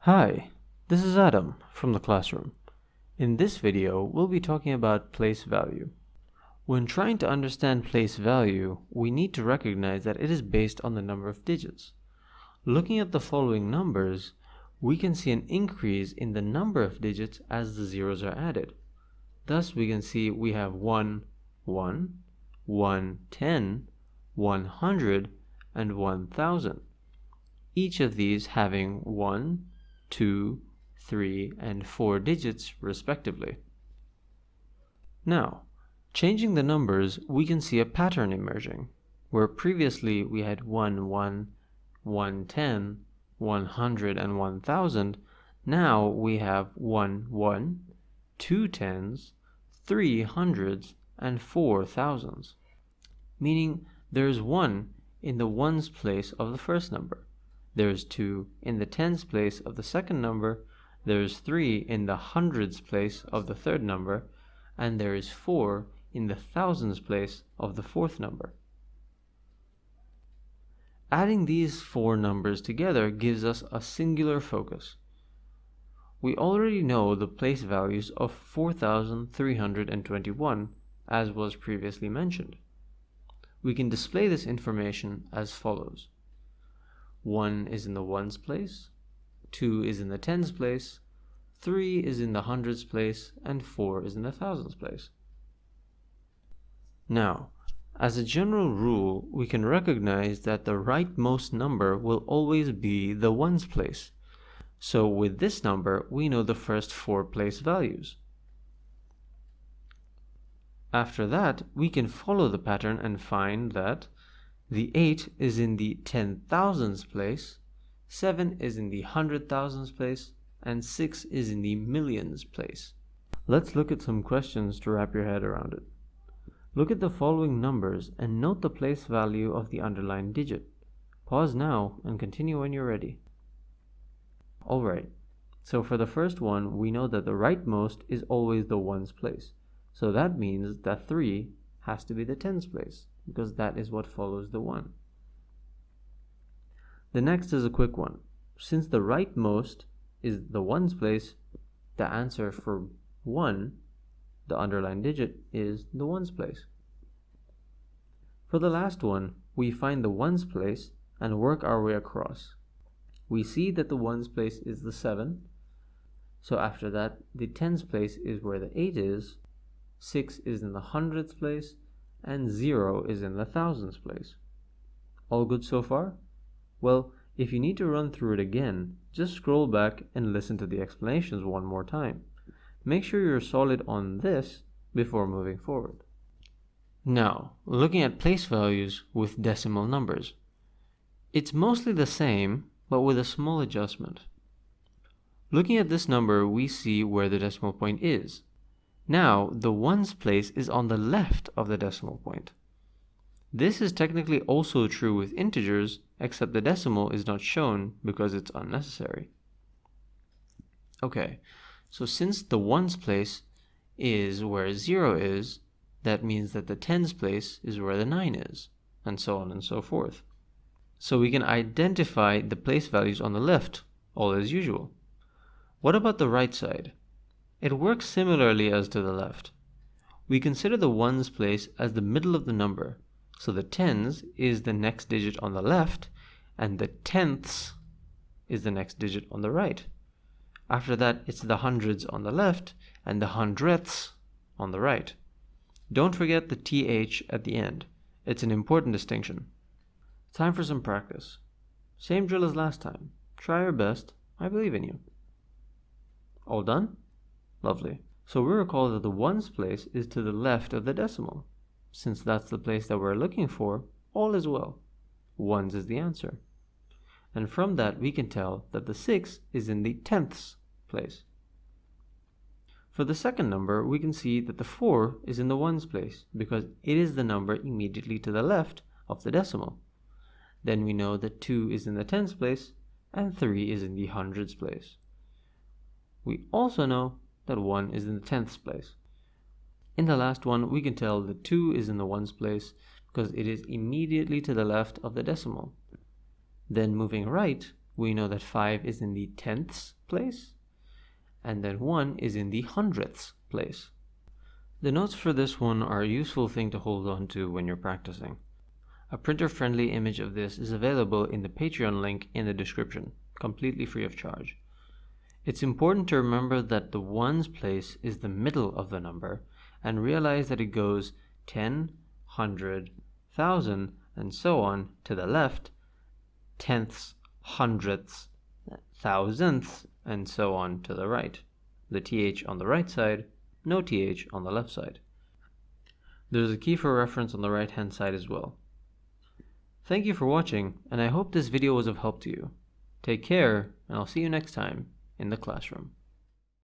Hi, this is Adam from the classroom. In this video, we'll be talking about place value. When trying to understand place value, we need to recognize that it is based on the number of digits. Looking at the following numbers, we can see an increase in the number of digits as the zeros are added. Thus, we can see we have 1, 1, 1, 10, 100, and 1000. Each of these having 1, 2, 3, and 4 digits respectively. Now, changing the numbers, we can see a pattern emerging, where previously we had 1, 1, 110, 100, and 1000. Now we have 1, 1, 2 tens, 3 hundreds, and 4 thousands, meaning there's 1 in the ones place of the first number. There's 2 in the tens place of the second number, there's 3 in the hundreds place of the third number, and there is 4 in the thousands place of the fourth number. Adding these 4 numbers together gives us a singular focus. We already know the place values of 4,321, as was previously mentioned. We can display this information as follows. 1 is in the ones place, 2 is in the tens place, 3 is in the hundreds place, and 4 is in the thousands place. Now, as a general rule, we can recognize that the rightmost number will always be the ones place. So with this number, we know the first 4 place values. After that, we can follow the pattern and find that the 8 is in the 10,000s place, 7 is in the 100,000s place, and 6 is in the millions place. Let's look at some questions to wrap your head around it. Look at the following numbers and note the place value of the underlined digit. Pause now and continue when you're ready. Alright, so for the first one, we know that the rightmost is always the ones place. So that means that 3 has to be the tens place, because that is what follows the 1. The next is a quick one. Since the rightmost is the ones place, the answer for 1, the underlined digit, is the ones place. For the last one, we find the ones place and work our way across. We see that the ones place is the 7, so after that the tens place is where the 8 is, 6 is in the hundreds place, and 0 is in the thousands place. All good so far? Well, if you need to run through it again, just scroll back and listen to the explanations one more time. Make sure you're solid on this before moving forward. Now, looking at place values with decimal numbers. It's mostly the same, but with a small adjustment. Looking at this number, we see where the decimal point is. Now, the ones place is on the left of the decimal point. This is technically also true with integers, except the decimal is not shown because it's unnecessary. Okay, so since the ones place is where 0 is, that means that the tens place is where the 9 is, and so on and so forth. So we can identify the place values on the left, all as usual. What about the right side? It works similarly as to the left. We consider the ones place as the middle of the number, so the tens is the next digit on the left, and the tenths is the next digit on the right. After that, it's the hundreds on the left, and the hundredths on the right. Don't forget the th at the end. It's an important distinction. Time for some practice. Same drill as last time. Try your best. I believe in you. All done? Lovely. So we recall that the ones place is to the left of the decimal. Since that's the place that we're looking for, all is well. Ones is the answer. And from that we can tell that the 6 is in the tenths place. For the second number, we can see that the 4 is in the ones place because it is the number immediately to the left of the decimal. Then we know that 2 is in the tens place and 3 is in the hundreds place. We also know that 1 is in the tenths place. In the last one, we can tell that 2 is in the ones place because it is immediately to the left of the decimal. Then moving right, we know that 5 is in the tenths place, and then 1 is in the hundredths place. The notes for this one are a useful thing to hold on to when you're practicing. A printer-friendly image of this is available in the Patreon link in the description, completely free of charge. It's important to remember that the ones place is the middle of the number, and realize that it goes 10, 100, 1,000, and so on to the left, tenths, hundredths, thousandths, and so on to the right. The th on the right side, no th on the left side. There's a key for reference on the right hand side as well. Thank you for watching, and I hope this video was of help to you. Take care, and I'll see you next time in the classroom.